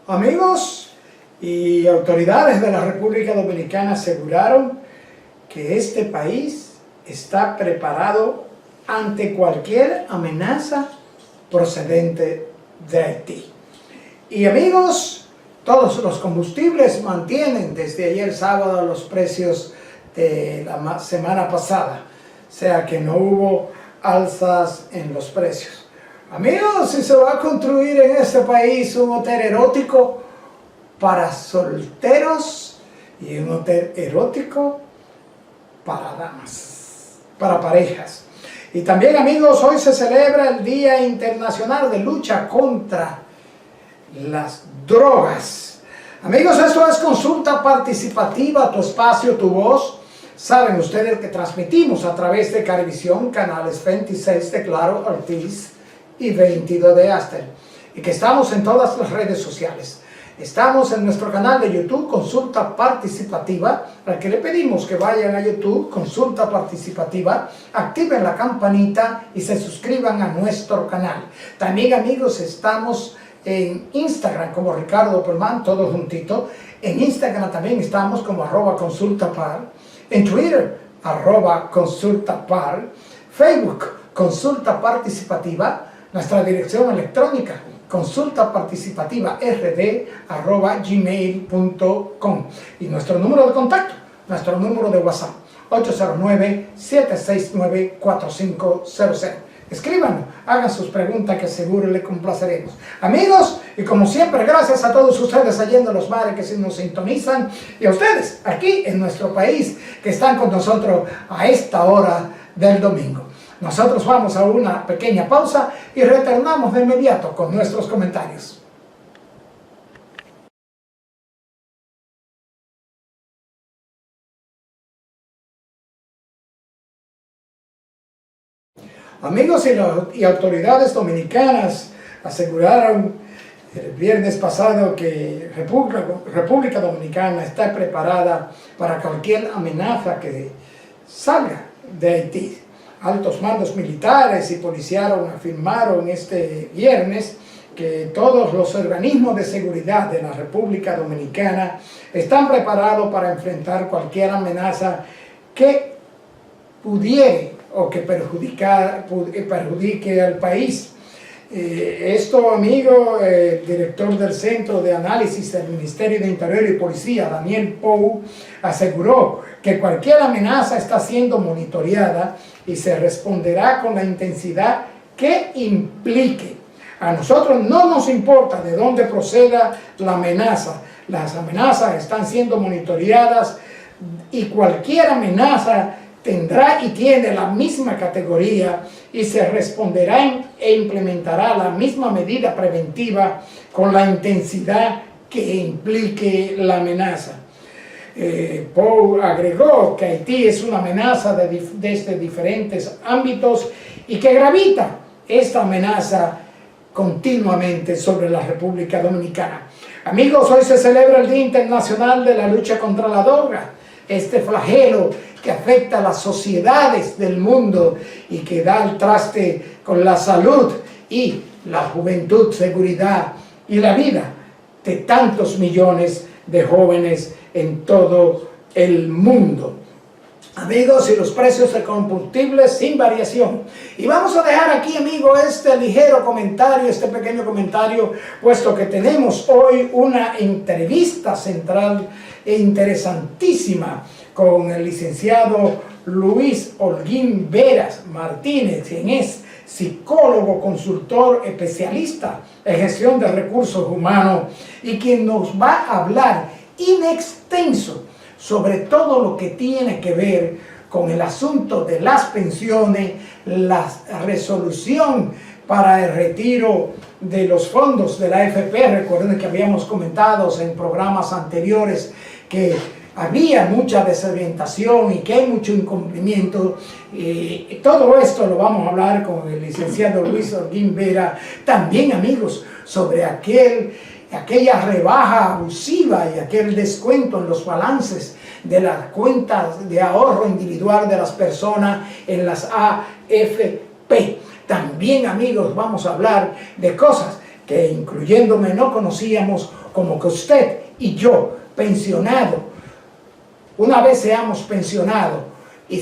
Amigos y autoridades de la República Dominicana aseguraron que este país está preparado ante cualquier amenaza procedente de Haití. Y amigos, todos los combustibles mantienen desde ayer sábado los precios de la semana pasada, o sea que no hubo alzas en los precios. Amigos, si se va a construir en este país un hotel erótico para solteros y un hotel erótico para damas, para parejas. Y también, amigos, hoy se celebra el Día Internacional de Lucha contra las Drogas. Amigos, esto es Consulta Participativa, tu espacio, tu voz. Saben ustedes que transmitimos a través de Carivisión, canales 26 de Claro, Ortiz y 22 de Aster, y que estamos en todas las redes sociales. Estamos en nuestro canal de YouTube, Consulta Participativa, al que le pedimos que vayan a YouTube, Consulta Participativa, activen la campanita y se suscriban a nuestro canal. También, amigos, estamos en Instagram como Ricardo Perman, todo juntito. En Instagram también estamos como @consultapar, en Twitter @consultapar, Facebook Consulta Participativa, nuestra dirección electrónica consultaparticipativa@gmail.com y nuestro número de contacto, nuestro número de WhatsApp 809-769-4500. Escríbanos, hagan sus preguntas que seguro les complaceremos. Amigos, y como siempre, gracias a todos ustedes allá en los mares que nos sintonizan, y a ustedes aquí en nuestro país que están con nosotros a esta hora del domingo. Nosotros vamos a una pequeña pausa y retornamos de inmediato con nuestros comentarios. Amigos y autoridades dominicanas aseguraron el viernes pasado que República Dominicana está preparada para cualquier amenaza que salga de Haití. Altos mandos militares y policiales afirmaron este viernes que todos los organismos de seguridad de la República Dominicana están preparados para enfrentar cualquier amenaza que pudiere o que perjudique al país. Esto, amigo, el director del Centro de Análisis del Ministerio de Interior y Policía, Daniel Pou, aseguró que cualquier amenaza está siendo monitoreada y se responderá con la intensidad que implique. A nosotros no nos importa de dónde proceda la amenaza. Las amenazas están siendo monitoreadas y cualquier amenaza tendrá y tiene la misma categoría y se responderá e implementará la misma medida preventiva con la intensidad que implique la amenaza. Pou agregó que Haití es una amenaza desde diferentes ámbitos y que gravita esta amenaza continuamente sobre la República Dominicana. Amigos, hoy se celebra el Día Internacional de la Lucha contra la Droga, este flagelo que afecta a las sociedades del mundo y que da al traste con la salud y la juventud, seguridad y la vida de tantos millones de jóvenes en todo el mundo. Amigos, y los precios de combustibles sin variación. Y vamos a dejar aquí, amigo, este ligero comentario, este pequeño comentario, puesto que tenemos hoy una entrevista central e interesantísima con el licenciado Luis Holguín Veras Martínez, quien es psicólogo, consultor, especialista en gestión de recursos humanos y quien nos va a hablar in extenso sobre todo lo que tiene que ver con el asunto de las pensiones, la resolución para el retiro de los fondos de la AFP. Recuerden que habíamos comentado en programas anteriores que había mucha desorientación y que hay mucho incumplimiento. Todo esto lo vamos a hablar con el licenciado Luis Holguín Vera. También, amigos, sobre aquella rebaja abusiva y aquel descuento en los balances de las cuentas de ahorro individual de las personas en las AFP. También, amigos, vamos a hablar de cosas que, incluyéndome, no conocíamos, como que usted y yo, pensionados, una vez seamos pensionados y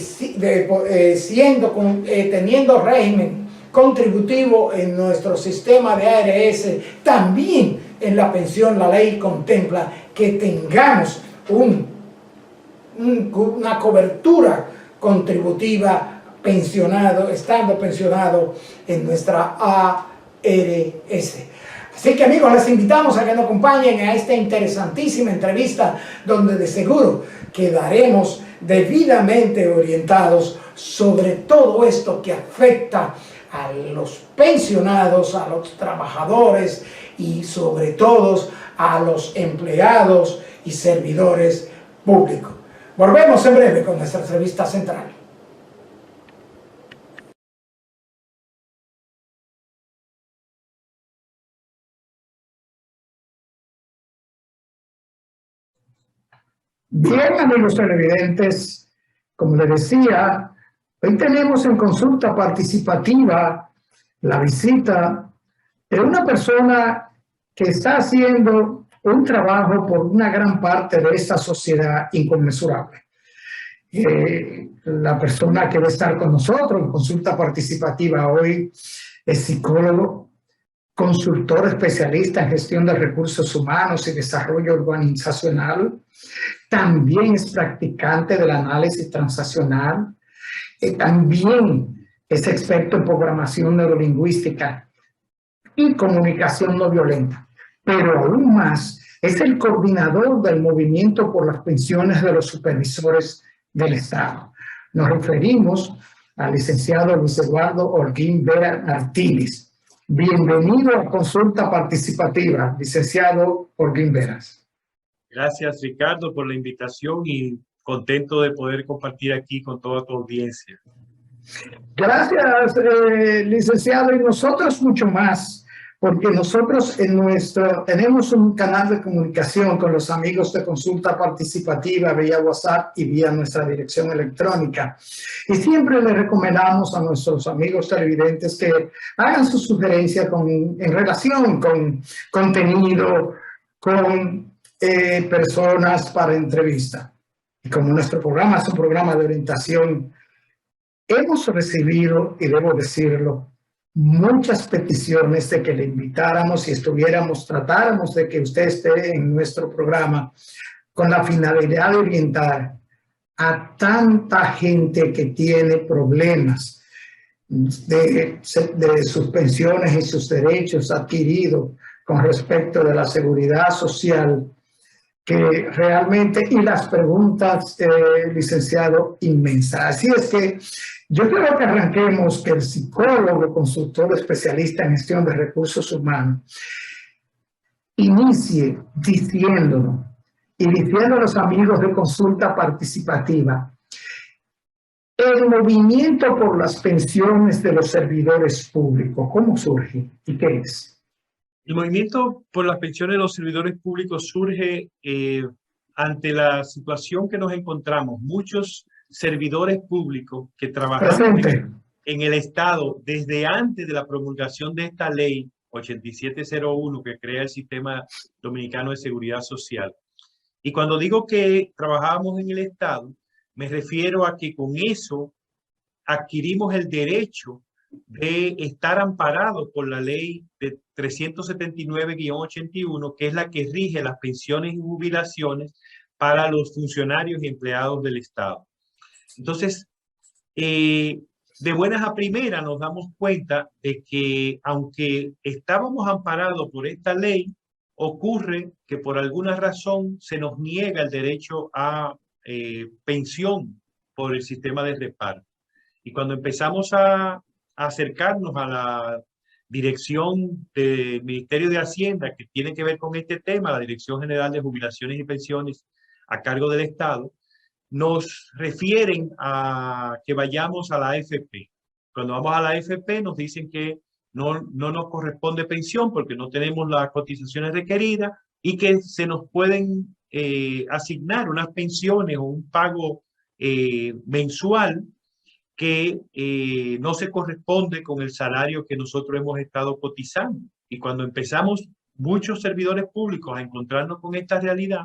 teniendo régimen contributivo en nuestro sistema de ARS, también en la pensión la ley contempla que tengamos una cobertura contributiva estando pensionado en nuestra ARS. Así que amigos, les invitamos a que nos acompañen a esta interesantísima entrevista donde de seguro quedaremos debidamente orientados sobre todo esto que afecta a los pensionados, a los trabajadores y sobre todo a los empleados y servidores públicos. Volvemos en breve con nuestra entrevista central. Bien, amigos televidentes, como les decía, hoy tenemos en consulta participativa la visita de una persona que está haciendo un trabajo por una gran parte de esta sociedad inconmensurable. La persona que va a estar con nosotros en consulta participativa hoy es psicólogo, consultor especialista en gestión de recursos humanos y desarrollo organizacional. También es practicante del análisis transaccional. También es experto en programación neurolingüística y comunicación no violenta. Pero aún más, es el coordinador del movimiento por las pensiones de los supervisores del Estado. Nos referimos al licenciado Luis Eduardo Holguín Vera Martínez. Bienvenido a Consulta Participativa, licenciado Holguín Veras. Gracias, Ricardo, por la invitación y contento de poder compartir aquí con toda tu audiencia. Gracias, licenciado, y nosotros mucho más, porque nosotros tenemos un canal de comunicación con los amigos de Consulta Participativa vía WhatsApp y vía nuestra dirección electrónica. Y siempre le recomendamos a nuestros amigos televidentes que hagan sus sugerencias en relación con contenido, con personas para entrevista. Y como nuestro programa es un programa de orientación, hemos recibido, y debo decirlo, muchas peticiones de que le invitáramos y tratáramos de que usted esté en nuestro programa con la finalidad de orientar a tanta gente que tiene problemas de sus pensiones y sus derechos adquiridos con respecto de la seguridad social, que realmente, y las preguntas, licenciado, inmensas. Así es que yo quiero que arranquemos, que el psicólogo, consultor especialista en gestión de recursos humanos, inicie diciéndonos a los amigos de Consulta Participativa, el movimiento por las pensiones de los servidores públicos, ¿cómo surge y qué es? El movimiento por las pensiones de los servidores públicos surge ante la situación que nos encontramos. Muchos servidores públicos que trabajamos en el Estado desde antes de la promulgación de esta ley 8701 que crea el Sistema Dominicano de Seguridad Social. Y cuando digo que trabajábamos en el Estado, me refiero a que con eso adquirimos el derecho de estar amparados por la ley de 379-81, que es la que rige las pensiones y jubilaciones para los funcionarios y empleados del Estado. Entonces, de buenas a primeras nos damos cuenta de que aunque estábamos amparados por esta ley, ocurre que por alguna razón se nos niega el derecho a pensión por el sistema de reparto. Y cuando empezamos a acercarnos a la dirección del Ministerio de Hacienda, que tiene que ver con este tema, la Dirección General de Jubilaciones y Pensiones a cargo del Estado, nos refieren a que vayamos a la AFP. Cuando vamos a la AFP nos dicen que no nos corresponde pensión porque no tenemos las cotizaciones requeridas y que se nos pueden asignar unas pensiones o un pago mensual que no se corresponde con el salario que nosotros hemos estado cotizando. Y cuando empezamos muchos servidores públicos a encontrarnos con esta realidad,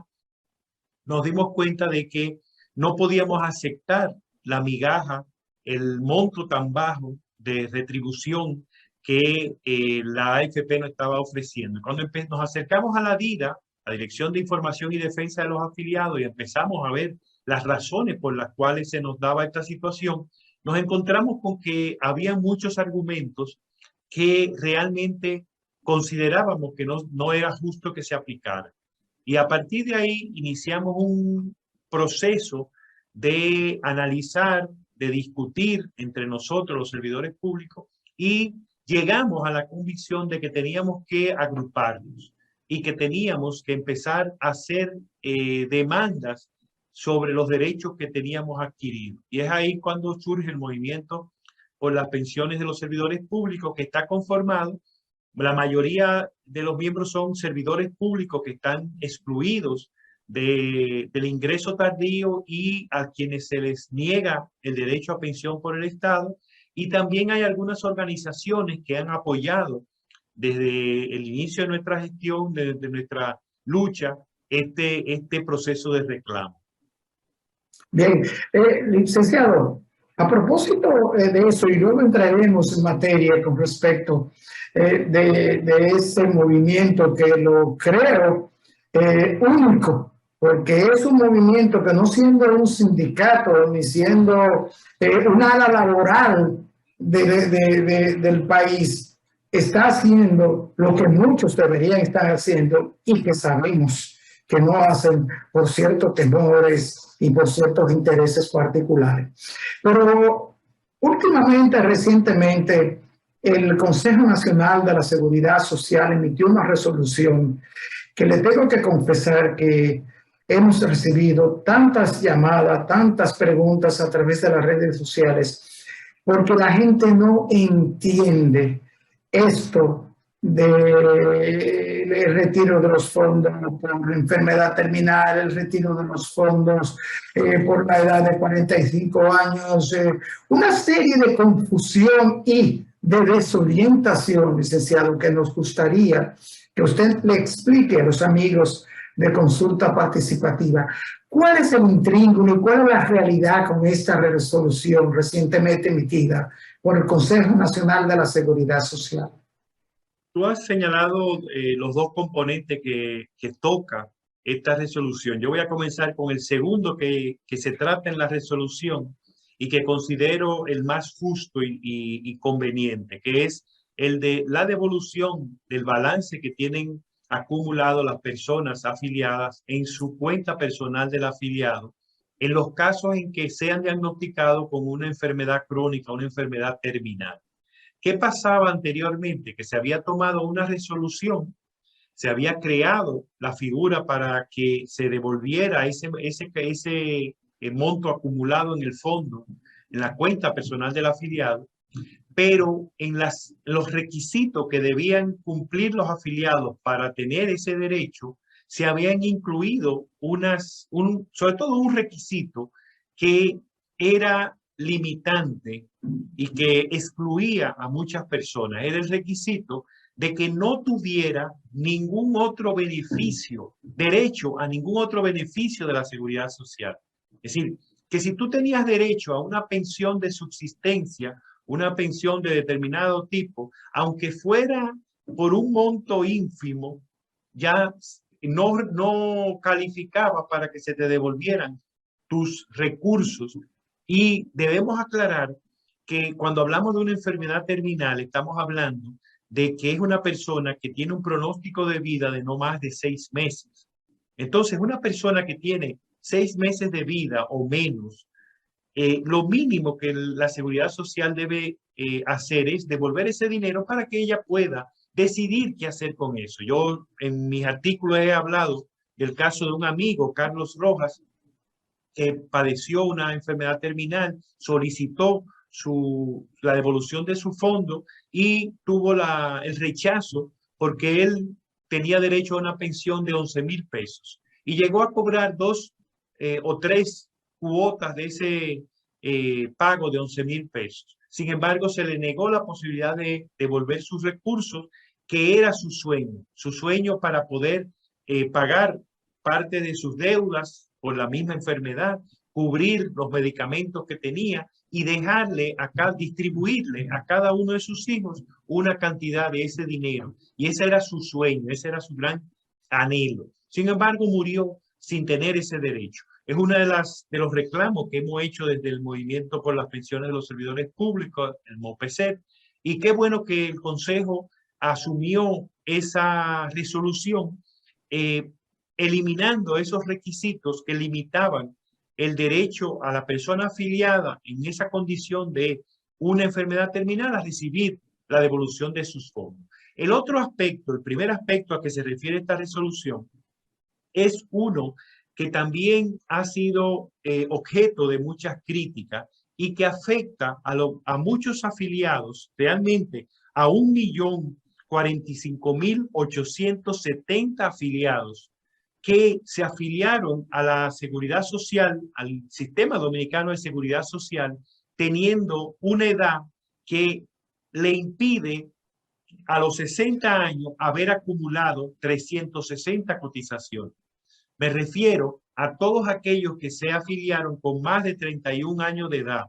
nos dimos cuenta de que no podíamos aceptar la migaja, el monto tan bajo de retribución que la AFP nos estaba ofreciendo. Cuando nos acercamos a la DIDA, la Dirección de Información y Defensa de los Afiliados, y empezamos a ver las razones por las cuales se nos daba esta situación, nos encontramos con que había muchos argumentos que realmente considerábamos que no era justo que se aplicara. Y a partir de ahí iniciamos un proceso de analizar, de discutir entre nosotros los servidores públicos y llegamos a la convicción de que teníamos que agruparnos y que teníamos que empezar a hacer demandas sobre los derechos que teníamos adquiridos. Y es ahí cuando surge el movimiento por las pensiones de los servidores públicos, que está conformado. La mayoría de los miembros son servidores públicos que están excluidos del ingreso tardío y a quienes se les niega el derecho a pensión por el Estado. Y también hay algunas organizaciones que han apoyado desde el inicio de nuestra gestión, desde nuestra lucha, este proceso de reclamo. Bien, licenciado, a propósito de eso, y luego entraremos en materia con respecto de ese movimiento que lo creo único, porque es un movimiento que no siendo un sindicato ni siendo una ala laboral del país, está haciendo lo que muchos deberían estar haciendo y que sabemos que no hacen por ciertos temores y por ciertos intereses particulares. Pero últimamente, recientemente, el Consejo Nacional de la Seguridad Social emitió una resolución que le tengo que confesar que hemos recibido tantas llamadas, tantas preguntas a través de las redes sociales, porque la gente no entiende esto del retiro de los fondos por enfermedad terminal, el retiro de los fondos por la edad de 45 años, una serie de confusión y de desorientación, licenciado, que nos gustaría que usted le explique a los amigos de Consulta Participativa. ¿Cuál es el intríngulo y cuál es la realidad con esta resolución recientemente emitida por el Consejo Nacional de la Seguridad Social? Tú has señalado los dos componentes que toca esta resolución. Yo voy a comenzar con el segundo que se trata en la resolución y que considero el más justo y conveniente, que es el de la devolución del balance que tienen acumulado las personas afiliadas en su cuenta personal del afiliado en los casos en que sean diagnosticados con una enfermedad crónica, una enfermedad terminal. ¿Qué pasaba anteriormente? Que se había tomado una resolución, se había creado la figura para que se devolviera ese monto acumulado en el fondo, en la cuenta personal del afiliado, pero en los requisitos que debían cumplir los afiliados para tener ese derecho, se habían incluido sobre todo un requisito que era limitante y que excluía a muchas personas. Era el requisito de que no tuviera ningún otro beneficio, derecho a ningún otro beneficio de la seguridad social. Es decir, que si tú tenías derecho a una pensión de subsistencia, una pensión de determinado tipo, aunque fuera por un monto ínfimo, ya no calificaba para que se te devolvieran tus recursos. Y debemos aclarar que cuando hablamos de una enfermedad terminal, estamos hablando de que es una persona que tiene un pronóstico de vida de no más de 6 meses. Entonces, una persona que tiene 6 meses de vida o menos, lo mínimo que la Seguridad Social debe hacer es devolver ese dinero para que ella pueda decidir qué hacer con eso. Yo en mis artículos he hablado del caso de un amigo, Carlos Rojas, que padeció una enfermedad terminal, solicitó la devolución de su fondo y tuvo el rechazo porque él tenía derecho a una pensión de 11,000 pesos y llegó a cobrar 2 o 3 cuotas de ese pago de 11,000 pesos. Sin embargo, se le negó la posibilidad de devolver sus recursos que era su sueño para poder pagar parte de sus deudas por la misma enfermedad, cubrir los medicamentos que tenía y dejarle acá, distribuirle a cada uno de sus hijos una cantidad de ese dinero. Y ese era su sueño, ese era su gran anhelo. Sin embargo, murió sin tener ese derecho. Es uno de los reclamos que hemos hecho desde el Movimiento por las Pensiones de los Servidores Públicos, el MOPESEP, y qué bueno que el Consejo asumió esa resolución, eliminando esos requisitos que limitaban el derecho a la persona afiliada en esa condición de una enfermedad terminal a recibir la devolución de sus fondos. El otro aspecto, el primer aspecto a que se refiere esta resolución, es uno que también ha sido objeto de muchas críticas y que afecta a muchos afiliados, realmente a 1.045.870 afiliados que se afiliaron a la Seguridad Social, al Sistema Dominicano de Seguridad Social, teniendo una edad que le impide a los 60 años haber acumulado 360 cotizaciones. Me refiero a todos aquellos que se afiliaron con más de 31 años de edad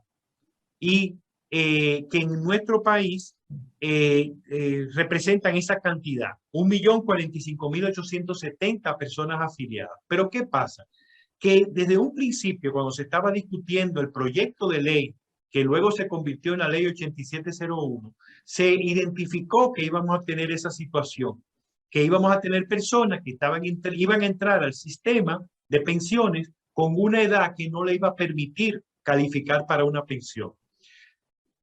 y que en nuestro país representan esa cantidad, 1.045.870 personas afiliadas. Pero ¿qué pasa? Que desde un principio, cuando se estaba discutiendo el proyecto de ley, que luego se convirtió en la ley 8701, se identificó que íbamos a tener esa situación, que íbamos a tener personas que iban a entrar al sistema de pensiones con una edad que no le iba a permitir calificar para una pensión.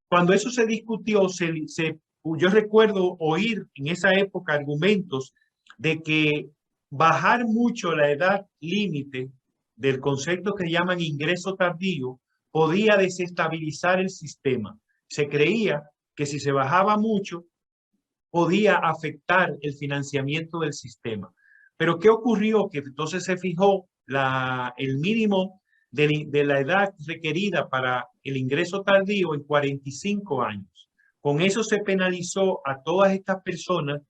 Cuando eso se discutió, yo recuerdo oír en esa época argumentos de que bajar mucho la edad límite del concepto que llaman ingreso tardío podía desestabilizar el sistema. Se creía que si se bajaba mucho, podía afectar el financiamiento del sistema. Pero ¿qué ocurrió? Que entonces se fijó el mínimo de la edad requerida para el ingreso tardío en 45 años. Con eso se penalizó a todas estas personas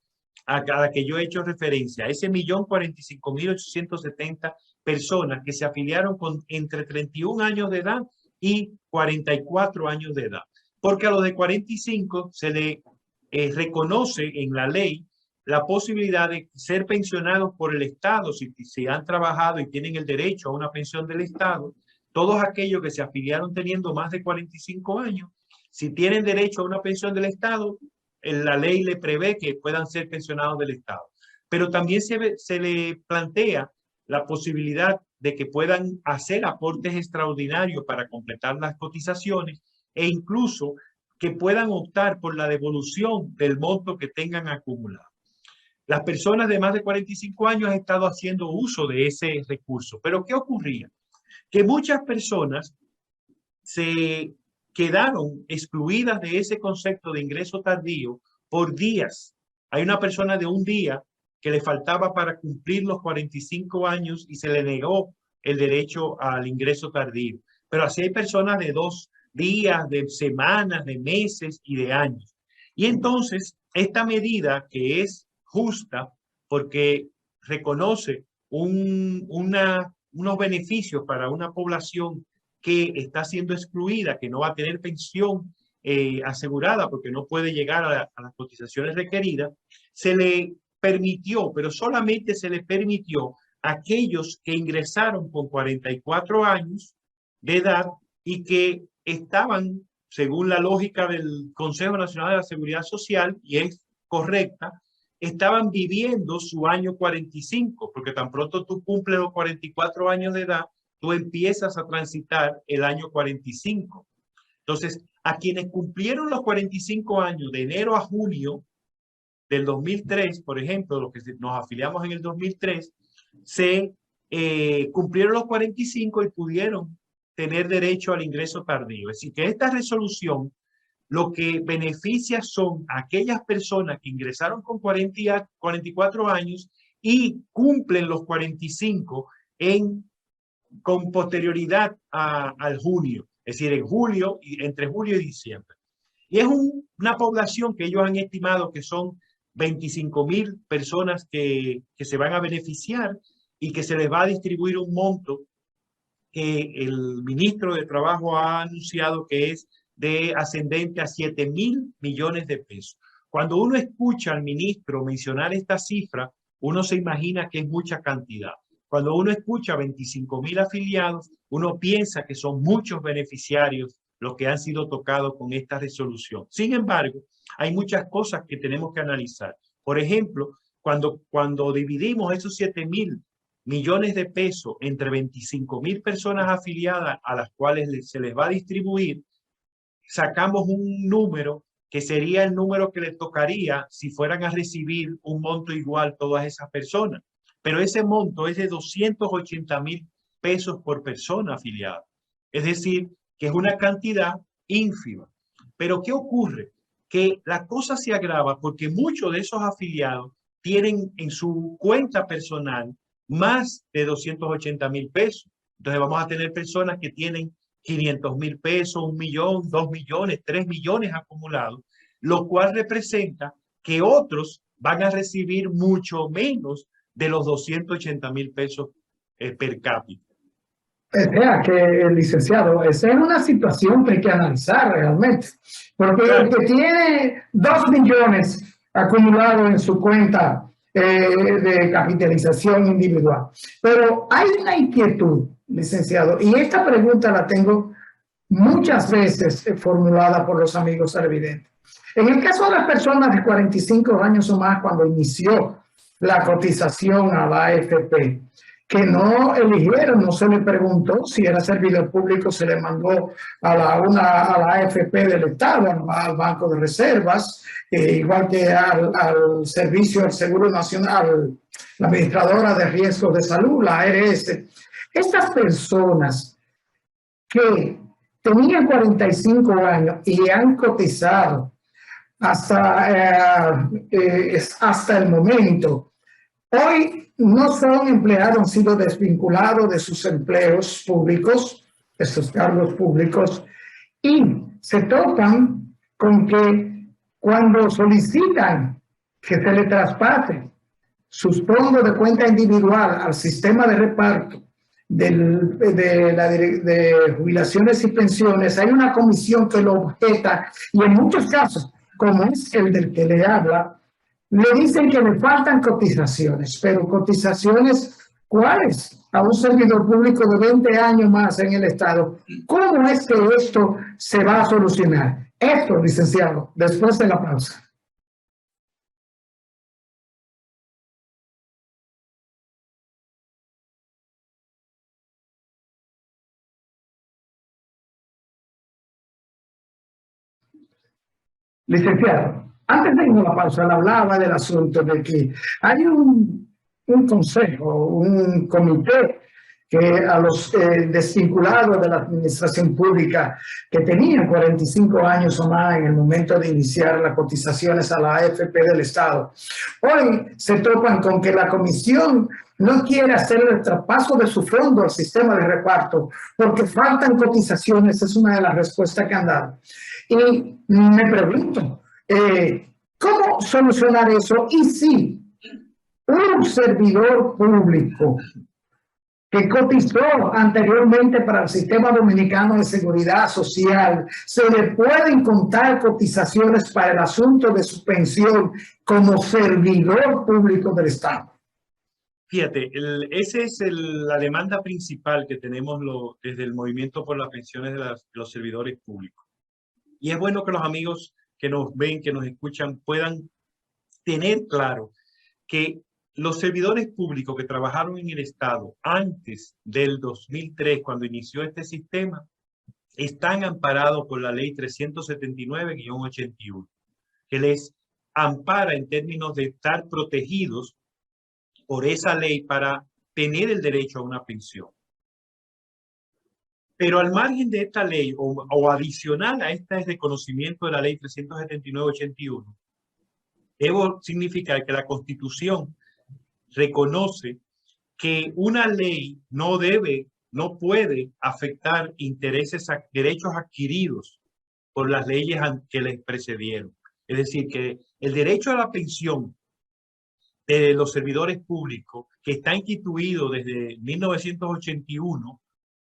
a las que yo he hecho referencia, a ese 1.045.870 personas que se afiliaron con entre 31 años de edad y 44 años de edad. Porque a los de 45 se le reconoce en la ley la posibilidad de ser pensionados por el Estado si han trabajado y tienen el derecho a una pensión del Estado. Todos aquellos que se afiliaron teniendo más de 45 años, si tienen derecho a una pensión del Estado, la ley le prevé que puedan ser pensionados del Estado. Pero también se le plantea la posibilidad de que puedan hacer aportes extraordinarios para completar las cotizaciones e incluso que puedan optar por la devolución del monto que tengan acumulado. Las personas de más de 45 años han estado haciendo uso de ese recurso. Pero ¿qué ocurría? Que muchas personas se quedaron excluidas de ese concepto de ingreso tardío por días. Hay una persona de un día que le faltaba para cumplir los 45 años y se le negó el derecho al ingreso tardío. Pero así hay personas de 2 días, de semanas, de meses y de años. Y entonces esta medida, que es justa porque reconoce unos beneficios para una población que está siendo excluida, que no va a tener pensión asegurada porque no puede llegar a las cotizaciones requeridas, se le permitió, pero solamente se le permitió a aquellos que ingresaron con 44 años de edad y que estaban, según la lógica del Consejo Nacional de la Seguridad Social, y es correcta, estaban viviendo su año 45, porque tan pronto tú cumples los 44 años de edad, tú empiezas a transitar el año 45. Entonces, a quienes cumplieron los 45 años de enero a junio del 2003, por ejemplo, los que nos afiliamos en el 2003, se cumplieron los 45 y pudieron tener derecho al ingreso tardío. Es decir, que esta resolución lo que beneficia son aquellas personas que ingresaron con 44 años y cumplen los 45 con posterioridad al junio, es decir, entre julio y diciembre. Y es una población que ellos han estimado que son 25.000 personas que se van a beneficiar y que se les va a distribuir un monto que el ministro de Trabajo ha anunciado que es de ascendente a 7.000 millones de pesos. Cuando uno escucha al ministro mencionar esta cifra, uno se imagina que es mucha cantidad. Cuando uno escucha 25.000 afiliados, uno piensa que son muchos beneficiarios los que han sido tocados con esta resolución. Sin embargo, hay muchas cosas que tenemos que analizar. Por ejemplo, cuando dividimos esos 7.000 millones de pesos entre 25.000 personas afiliadas a las cuales se les va a distribuir, sacamos un número que sería el número que les tocaría si fueran a recibir un monto igual todas esas personas. Pero ese monto es de 280.000 pesos por persona afiliada. Es decir, que es una cantidad ínfima. Pero ¿qué ocurre? Que la cosa se agrava porque muchos de esos afiliados tienen en su cuenta personal más de 280.000 pesos. Entonces vamos a tener personas que tienen 500.000 pesos, 1 millón, 2 millones, 3 millones acumulados, lo cual representa que otros van a recibir mucho menos de los 280.000 pesos per cápita. O sea que, licenciado, esa es una situación que hay que analizar realmente, porque claro, el que tiene 2 millones acumulados en su cuenta de capitalización individual, pero hay una inquietud, licenciado, y esta pregunta la tengo muchas veces formulada por los amigos televidentes. En el caso de las personas de 45 años o más, cuando inició la cotización a la AFP, que no eligieron, no se le preguntó si era servidor público, se le mandó a la AFP del Estado, al Banco de Reservas, igual que al Servicio del Seguro Nacional, la Administradora de Riesgos de Salud, la ARS. Estas personas que tenían 45 años y han cotizado hasta el momento, hoy no son empleados, han sido desvinculados de sus empleos públicos, de sus cargos públicos, y se topan con que cuando solicitan que se le traspase sus fondos de cuenta individual al sistema de reparto de jubilaciones y pensiones, hay una comisión que lo objeta, y en muchos casos, como es el del que le habla, le dicen que le faltan cotizaciones, pero cotizaciones, ¿cuáles? A un servidor público de 20 años más en el Estado. ¿Cómo es que esto se va a solucionar? Esto, licenciado, después de la pausa. Licenciado, antes de irnos a la pausa, le hablaba del asunto de que hay un consejo, un comité que a los desvinculados de la administración pública que tenían 45 años o más en el momento de iniciar las cotizaciones a la AFP del Estado, hoy se topan con que la comisión no quiere hacer el traspaso de su fondo al sistema de reparto porque faltan cotizaciones, es una de las respuestas que han dado. Y me pregunto, ¿cómo solucionar eso? Y si un servidor público que cotizó anteriormente para el Sistema Dominicano de Seguridad Social, se le pueden contar cotizaciones para el asunto de su pensión como servidor público del Estado. Fíjate, esa es la demanda principal que tenemos desde el Movimiento por las Pensiones de los Servidores Públicos. Y es bueno que los amigos que nos ven, que nos escuchan, puedan tener claro que los servidores públicos que trabajaron en el Estado antes del 2003, cuando inició este sistema, están amparados por la ley 379-81, que les ampara en términos de estar protegidos por esa ley para tener el derecho a una pensión. Pero al margen de esta ley, o adicional a este reconocimiento de la ley 379-81, debo significar que la Constitución reconoce que una ley no puede afectar derechos adquiridos por las leyes que les precedieron. Es decir, que el derecho a la pensión de los servidores públicos, que está instituido desde 1981,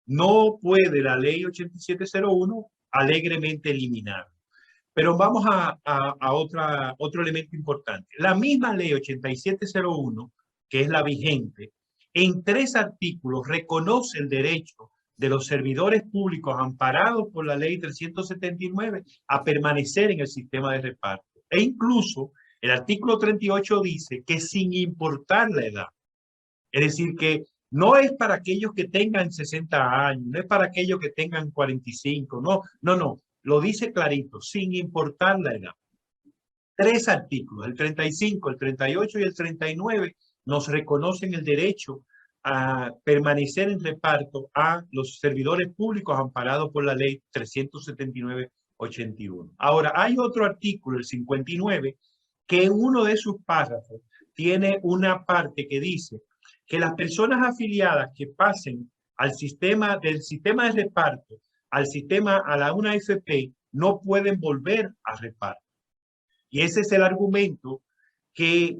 no puede la ley 8701 alegremente eliminar. Pero vamos a otro elemento importante. La misma ley 8701, que es la vigente, en 3 artículos reconoce el derecho de los servidores públicos amparados por la ley 379 a permanecer en el sistema de reparto. E incluso el artículo 38 dice que sin importar la edad, es decir, que no es para aquellos que tengan 60 años, no es para aquellos que tengan 45, no, lo dice clarito, sin importar la edad. 3 artículos, el 35, el 38 y el 39, nos reconocen el derecho a permanecer en reparto a los servidores públicos amparados por la ley 379/81. Ahora, hay otro artículo, el 59, que en uno de sus párrafos tiene una parte que dice que las personas afiliadas que pasen al sistema del sistema de reparto al sistema a una AFP no pueden volver a reparto. Y ese es el argumento que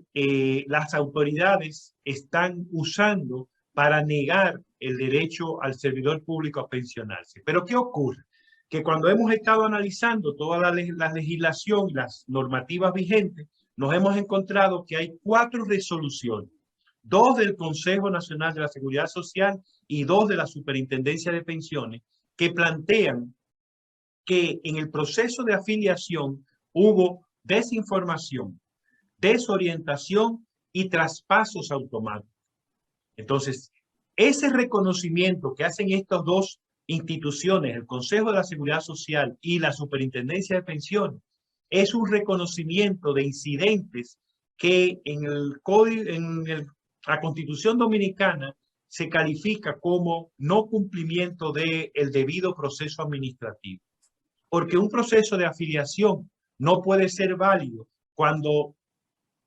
las autoridades están usando para negar el derecho al servidor público a pensionarse. Pero ¿qué ocurre? Que cuando hemos estado analizando toda la legislación y las normativas vigentes, nos hemos encontrado que hay 4 resoluciones, 2 del Consejo Nacional de la Seguridad Social y 2 de la Superintendencia de Pensiones, que plantean que en el proceso de afiliación hubo desinformación, desorientación y traspasos automáticos. Entonces, ese reconocimiento que hacen estas 2 instituciones, el Consejo de la Seguridad Social y la Superintendencia de Pensiones, es un reconocimiento de incidentes que en el código, la Constitución Dominicana se califica como no cumplimiento del debido proceso administrativo. Porque un proceso de afiliación no puede ser válido cuando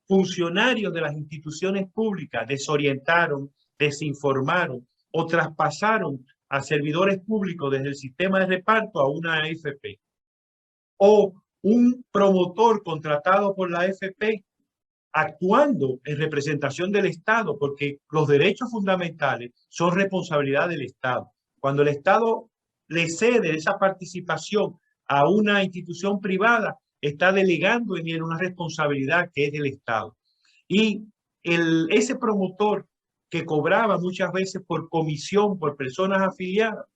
funcionarios de las instituciones públicas desorientaron, desinformaron o traspasaron a servidores públicos desde el sistema de reparto a una AFP. O un promotor contratado por la AFP actuando en representación del Estado, porque los derechos fundamentales son responsabilidad del Estado. Cuando el Estado le cede esa participación a una institución privada, está delegando en él una responsabilidad que es del Estado. Y ese promotor que cobraba muchas veces por comisión por personas afiliadas,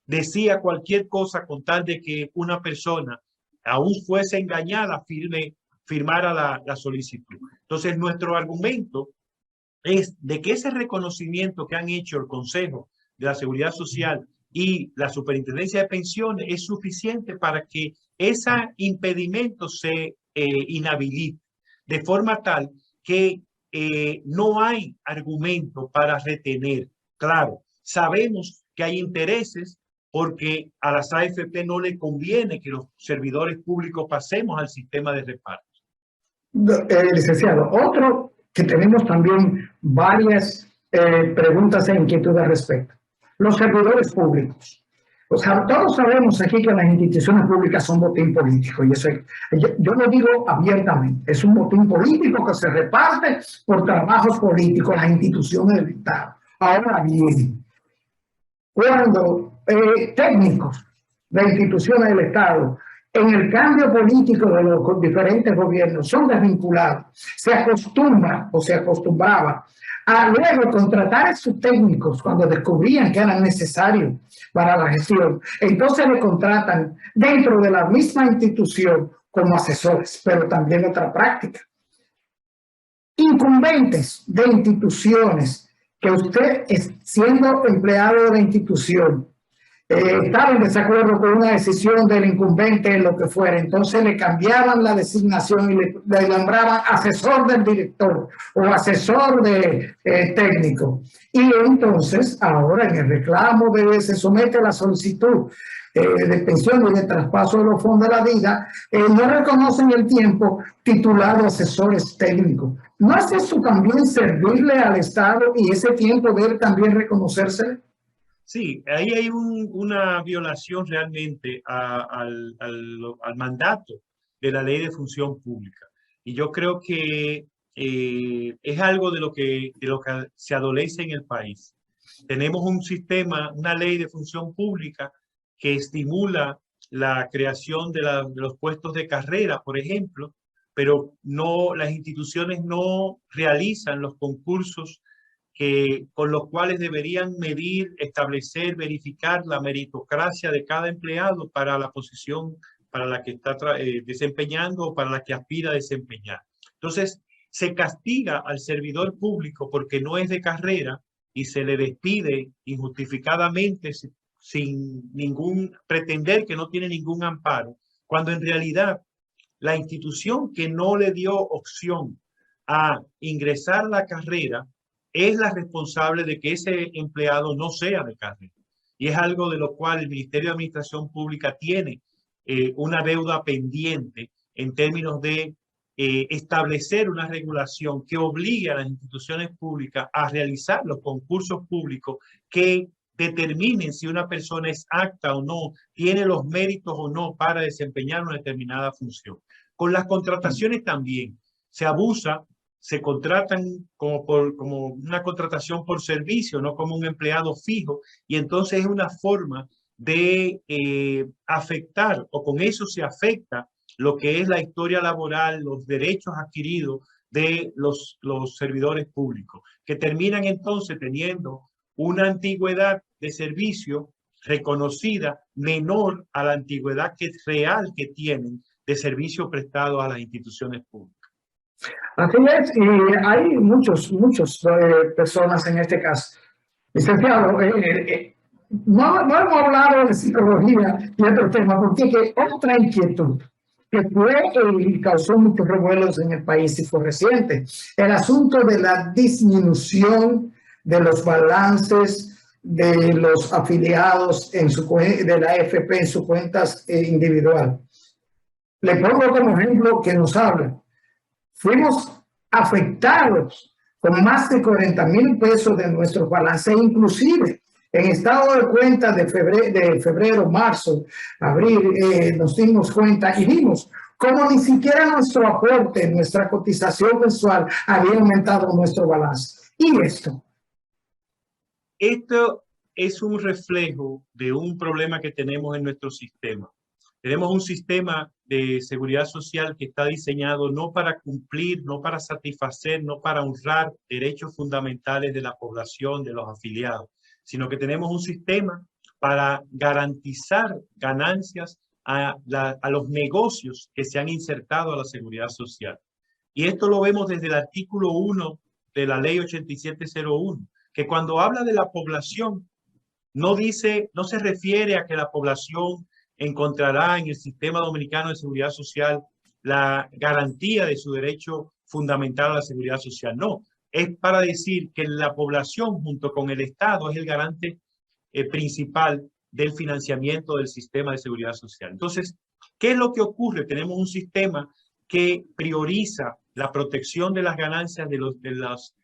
decía cualquier cosa con tal de que una persona, aún fuese engañada, firmara la solicitud. Entonces, nuestro argumento es de que ese reconocimiento que han hecho el Consejo de la Seguridad Social y la Superintendencia de Pensiones es suficiente para que ese impedimento se inhabilite, de forma tal que no hay argumento para retener. Claro, sabemos que hay intereses porque a las AFP no le conviene que los servidores públicos pasemos al sistema de reparto. Licenciado, otro que tenemos también varias preguntas e inquietudes al respecto. Los servidores públicos. O sea, todos sabemos aquí que las instituciones públicas son botín político, y eso yo lo digo abiertamente, es un botín político que se reparte por trabajos políticos, las instituciones del Estado. Ahora bien, cuando técnicos de instituciones del Estado en el cambio político de los diferentes gobiernos son desvinculados, se acostumbra o se acostumbraba a luego contratar a sus técnicos cuando descubrían que eran necesarios para la gestión. Entonces le contratan dentro de la misma institución como asesores, pero también otra práctica. Incumbentes de instituciones que usted, siendo empleado de institución, estaba en desacuerdo con una decisión del incumbente en lo que fuera, entonces le cambiaban la designación y le nombraban asesor del director o asesor de técnico. Y entonces ahora en el reclamo se somete la solicitud de pensión y de traspaso de los fondos de la vida, no reconocen el tiempo titulado asesores técnicos. ¿No es eso también servirle al Estado y ese tiempo debe también reconocerse? Sí, ahí hay una violación realmente al mandato de la Ley de Función Pública. Y yo creo que es algo de lo que se adolece en el país. Tenemos un sistema, una ley de función pública que estimula la creación de los puestos de carrera, por ejemplo, pero no, las instituciones no realizan los concursos con los cuales deberían medir, establecer, verificar la meritocracia de cada empleado para la posición para la que está desempeñando o para la que aspira a desempeñar. Entonces, se castiga al servidor público porque no es de carrera y se le despide injustificadamente sin ningún pretender que no tiene ningún amparo, cuando en realidad la institución que no le dio opción a ingresar a la carrera es la responsable de que ese empleado no sea de carrera. Y es algo de lo cual el Ministerio de Administración Pública tiene una deuda pendiente en términos de establecer una regulación que obligue a las instituciones públicas a realizar los concursos públicos que determinen si una persona es apta o no, tiene los méritos o no para desempeñar una determinada función. Con las contrataciones también se abusa, se contratan como una contratación por servicio, no como un empleado fijo, y entonces es una forma de afectar, o con eso se afecta lo que es la historia laboral, los derechos adquiridos de los servidores públicos, que terminan entonces teniendo una antigüedad de servicio reconocida menor a la antigüedad real que tienen de servicio prestado a las instituciones públicas. Así es, y hay muchas personas en este caso. Licenciado, no hemos hablado de psicología y otro tema, porque otra inquietud que causó muchos revuelos en el país y fue reciente, el asunto de la disminución de los balances de los afiliados de la AFP en sus cuentas individual. Le pongo como ejemplo que nos habla. Fuimos afectados con más de 40,000 pesos de nuestros balances, inclusive en estado de cuenta de febrero, marzo, abril, nos dimos cuenta y vimos cómo ni siquiera nuestro aporte, nuestra cotización mensual había aumentado nuestro balance. ¿Y esto? Esto es un reflejo de un problema que tenemos en nuestro sistema. Tenemos un sistema de seguridad social que está diseñado no para cumplir, no para satisfacer, no para honrar derechos fundamentales de la población, de los afiliados, sino que tenemos un sistema para garantizar ganancias a los negocios que se han insertado a la seguridad social. Y esto lo vemos desde el artículo 1 de la ley 8701, que cuando habla de la población, no se refiere a que la población encontrará en el sistema dominicano de seguridad social la garantía de su derecho fundamental a la seguridad social. No, es para decir que la población junto con el Estado es el garante principal del financiamiento del sistema de seguridad social. Entonces, ¿qué es lo que ocurre? Tenemos un sistema que prioriza la protección de las ganancias de las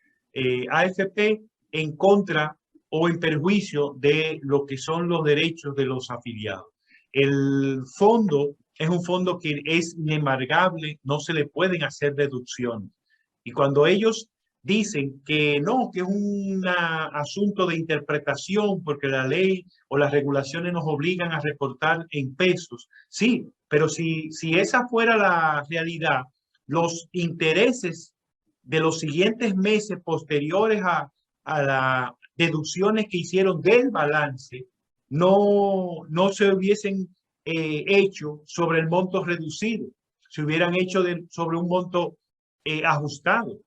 AFP en contra o en perjuicio de lo que son los derechos de los afiliados. El fondo es un fondo que es inembargable, no se le pueden hacer deducciones. Y cuando ellos dicen que no, que es un asunto de interpretación porque la ley o las regulaciones nos obligan a reportar en pesos, sí, pero si esa fuera la realidad, los intereses de los siguientes meses posteriores a las deducciones que hicieron del balance no se hubiesen hecho sobre el monto reducido, se hubieran hecho sobre un monto ajustado.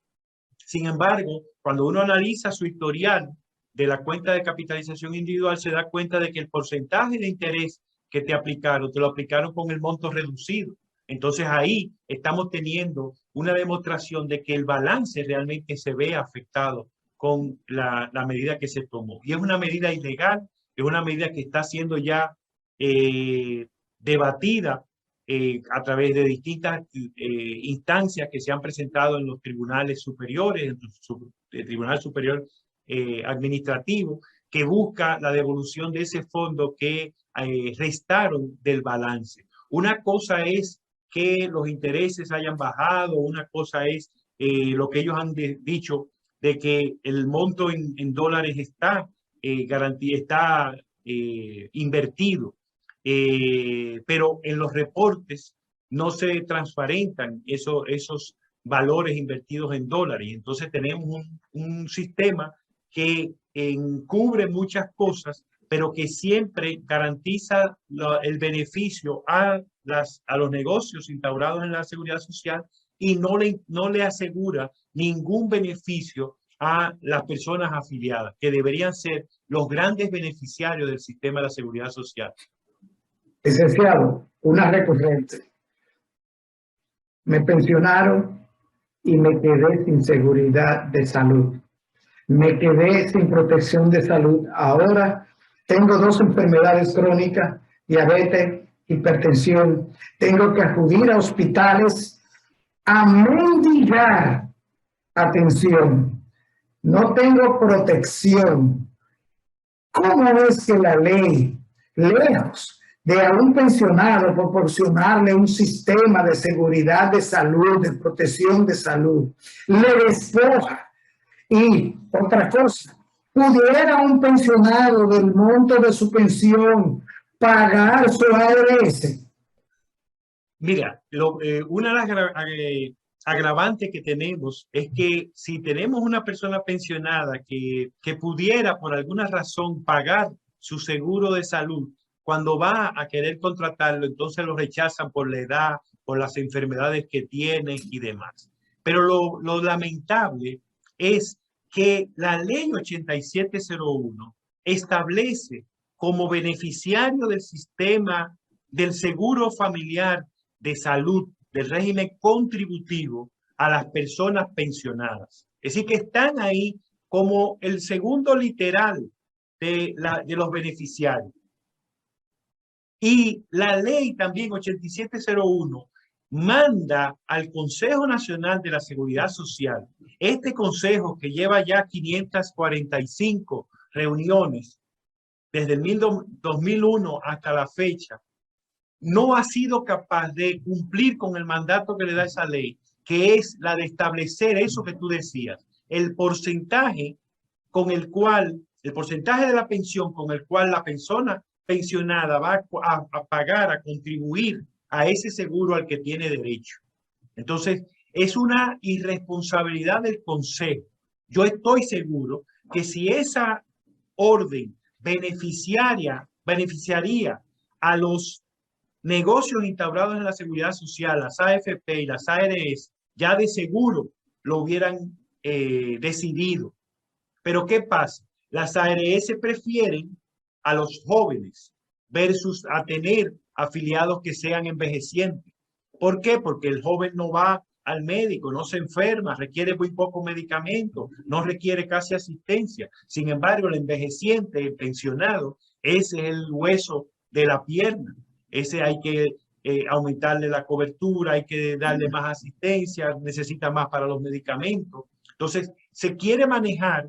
Sin embargo, cuando uno analiza su historial de la cuenta de capitalización individual, se da cuenta de que el porcentaje de interés que te lo aplicaron con el monto reducido. Entonces ahí estamos teniendo una demostración de que el balance realmente se ve afectado con la medida que se tomó. Y es una medida ilegal, es una medida que está siendo ya debatida a través de distintas instancias que se han presentado en los tribunales superiores, en el Tribunal Superior Administrativo, que busca la devolución de ese fondo que restaron del balance. Una cosa es que los intereses hayan bajado, una cosa es lo que ellos han dicho de que el monto en dólares está, está invertido, pero en los reportes no se transparentan esos valores invertidos en dólares. Y entonces tenemos un sistema que encubre muchas cosas, pero que siempre garantiza el beneficio a los negocios instaurados en la seguridad social y no le asegura ningún beneficio a las personas afiliadas, que deberían ser los grandes beneficiarios del sistema de la seguridad social. Licenciado, una recurrente. Me pensionaron y me quedé sin seguridad de salud. Me quedé sin protección de salud. Ahora tengo 2 enfermedades crónicas, diabetes, hipertensión. Tengo que acudir a hospitales a mendigar atención. No tengo protección. ¿Cómo es que la ley, lejos de a un pensionado proporcionarle un sistema de seguridad de salud, de protección de salud, le despoja? Y otra cosa, ¿pudiera un pensionado del monto de su pensión pagar su ARS? Mira, una de las agravantes que tenemos es que si tenemos una persona pensionada que pudiera por alguna razón pagar su seguro de salud, cuando va a querer contratarlo, entonces lo rechazan por la edad, por las enfermedades que tiene y demás. Pero lo lamentable es que la ley 8701 establece como beneficiario del sistema del seguro familiar de salud del régimen contributivo a las personas pensionadas. Es decir, que están ahí como el segundo literal de los beneficiarios. Y la ley también 8701 manda al Consejo Nacional de la Seguridad Social, este consejo que lleva ya 545 reuniones desde el 2001 hasta la fecha, no ha sido capaz de cumplir con el mandato que le da esa ley, que es la de establecer eso que tú decías, el porcentaje de la pensión con el cual la persona pensionada va a pagar, a contribuir a ese seguro al que tiene derecho. Entonces, es una irresponsabilidad del Consejo. Yo estoy seguro que si esa orden beneficiaría a los negocios instaurados en la seguridad social, las AFP y las ARS, ya de seguro lo hubieran decidido. Pero ¿qué pasa? Las ARS prefieren a los jóvenes versus a tener afiliados que sean envejecientes. ¿Por qué? Porque el joven no va al médico, no se enferma, requiere muy poco medicamento, no requiere casi asistencia. Sin embargo, el envejeciente, el pensionado, ese es el hueso de la pierna. Ese hay que aumentarle la cobertura, hay que darle más asistencia, necesita más para los medicamentos. Entonces, se quiere manejar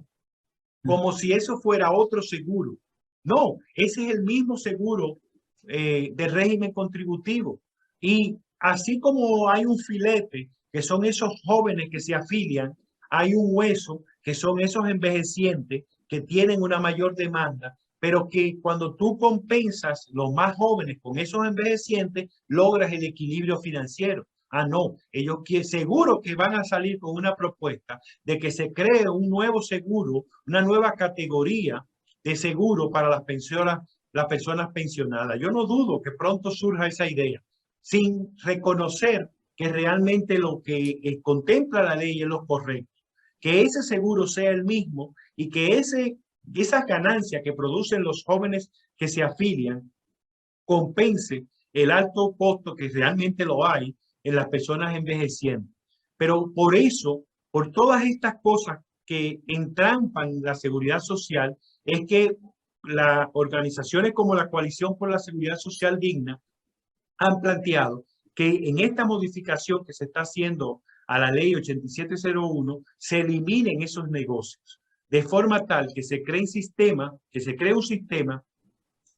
como si eso fuera otro seguro. No, ese es el mismo seguro de régimen contributivo. Y así como hay un filete, que son esos jóvenes que se afilian, hay un hueso, que son esos envejecientes que tienen una mayor demanda, pero que cuando tú compensas los más jóvenes con esos envejecientes, logras el equilibrio financiero. Ah, no, ellos seguro que van a salir con una propuesta de que se cree un nuevo seguro, una nueva categoría de seguro para las personas pensionadas. Yo no dudo que pronto surja esa idea, sin reconocer que realmente lo que contempla la ley es lo correcto, que ese seguro sea el mismo y que esa ganancia que producen los jóvenes que se afilian compense el alto costo que realmente lo hay en las personas envejecientes. Pero por eso, por todas estas cosas que entrampan la seguridad social, es que las organizaciones como la Coalición por la Seguridad Social Digna han planteado que en esta modificación que se está haciendo a la ley 8701 se eliminen esos negocios, de forma tal que se cree un sistema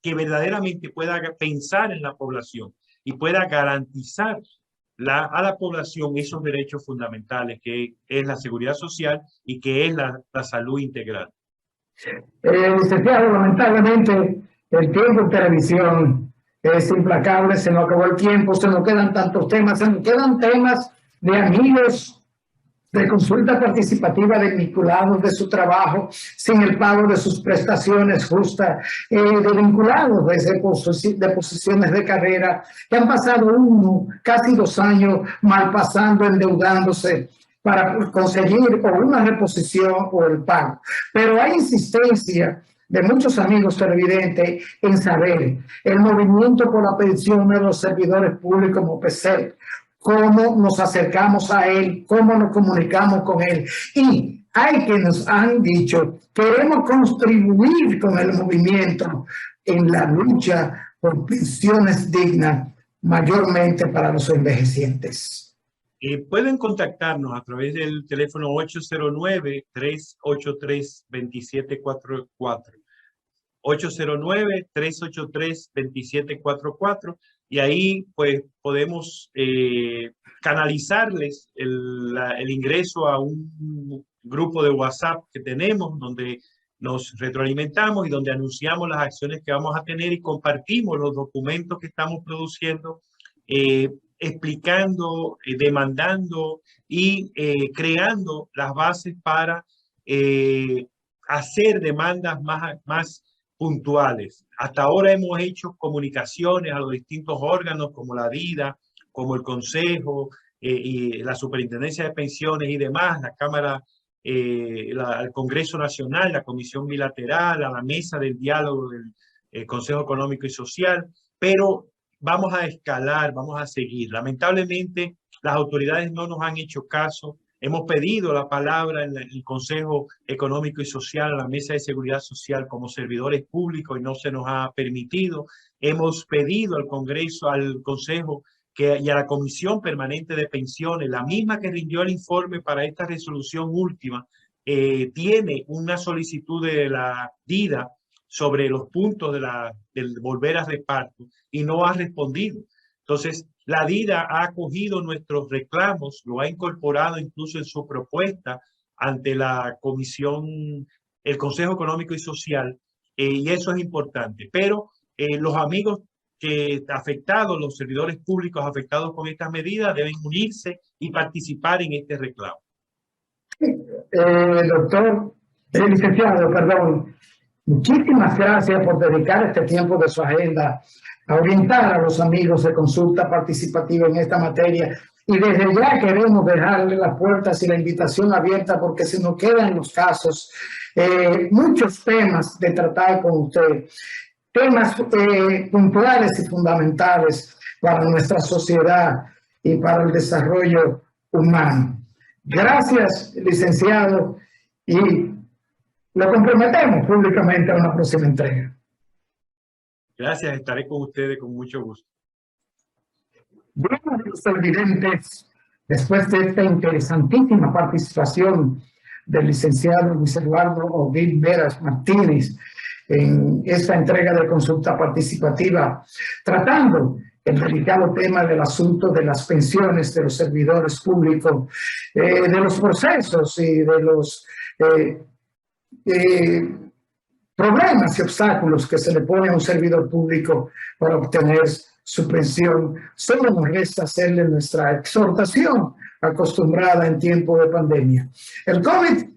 que verdaderamente pueda pensar en la población y pueda garantizar a la población esos derechos fundamentales que es la seguridad social y que es la salud integral. Licenciado, lamentablemente el tiempo en televisión es implacable, se nos acabó el tiempo, se nos quedan tantos temas, se nos quedan temas de amigos, de consulta participativa, de vinculados de su trabajo sin el pago de sus prestaciones justas, de vinculados de posiciones de carrera que han pasado casi 2 años mal pasando, endeudándose para conseguir o una reposición o el pago. Pero hay insistencia de muchos amigos televidentes en saber el movimiento por la pensión de los servidores públicos MOPESEP, cómo nos acercamos a él, cómo nos comunicamos con él. Y hay que nos han dicho, queremos contribuir con el movimiento en la lucha por pensiones dignas, mayormente para los envejecientes. Pueden contactarnos a través del teléfono 809-383-2744. 809-383-2744 y ahí pues podemos canalizarles el ingreso a un grupo de WhatsApp que tenemos donde nos retroalimentamos y donde anunciamos las acciones que vamos a tener y compartimos los documentos que estamos produciendo, explicando, demandando y creando las bases para hacer demandas más puntuales. Hasta ahora hemos hecho comunicaciones a los distintos órganos como la DIDA, como el Consejo y la Superintendencia de Pensiones y demás, la Cámara, el Congreso Nacional, la Comisión Bilateral, a la Mesa del Diálogo del Consejo Económico y Social, pero vamos a escalar, vamos a seguir. Lamentablemente, las autoridades no nos han hecho caso. Hemos pedido la palabra en el Consejo Económico y Social, a la Mesa de Seguridad Social como servidores públicos y no se nos ha permitido. Hemos pedido al Congreso, al Consejo y a la Comisión Permanente de Pensiones, la misma que rindió el informe para esta resolución última, tiene una solicitud de la DIDA sobre los puntos del volver a reparto y no ha respondido. Entonces, la DIDA ha acogido nuestros reclamos, lo ha incorporado incluso en su propuesta ante la Comisión, el Consejo Económico y Social, y eso es importante. Pero los amigos afectados, los servidores públicos afectados con estas medidas deben unirse y participar en este reclamo. Licenciado, perdón. Muchísimas gracias por dedicar este tiempo de su agenda a orientar a los amigos de consulta participativa en esta materia. Y desde ya queremos dejarle las puertas y la invitación abierta porque se nos quedan los casos, muchos temas de tratar con usted, temas puntuales y fundamentales para nuestra sociedad y para el desarrollo humano. Gracias, licenciado, y lo comprometemos públicamente a una próxima entrega. Gracias, estaré con ustedes con mucho gusto. Bueno, los televidentes, después de esta interesantísima participación del licenciado Luis Eduardo Odil Veras Martínez en esta entrega de consulta participativa, tratando el delicado tema del asunto de las pensiones de los servidores públicos, de los procesos y de los problemas y obstáculos que se le pone a un servidor público para obtener su pensión. Solo nos resta hacerle nuestra exhortación acostumbrada en tiempo de pandemia. El COVID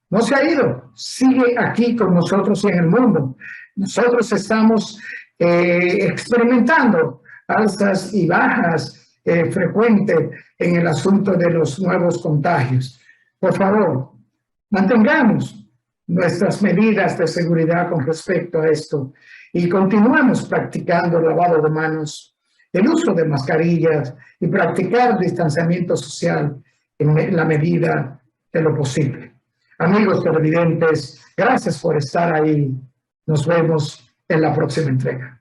no se ha ido, sigue aquí con nosotros y en el mundo. Nosotros estamos experimentando alzas y bajas frecuentes en el asunto de los nuevos contagios. Por favor, mantengamos nuestras medidas de seguridad con respecto a esto y continuemos practicando el lavado de manos, el uso de mascarillas y practicar distanciamiento social en la medida de lo posible. Amigos televidentes, gracias por estar ahí. Nos vemos en la próxima entrega.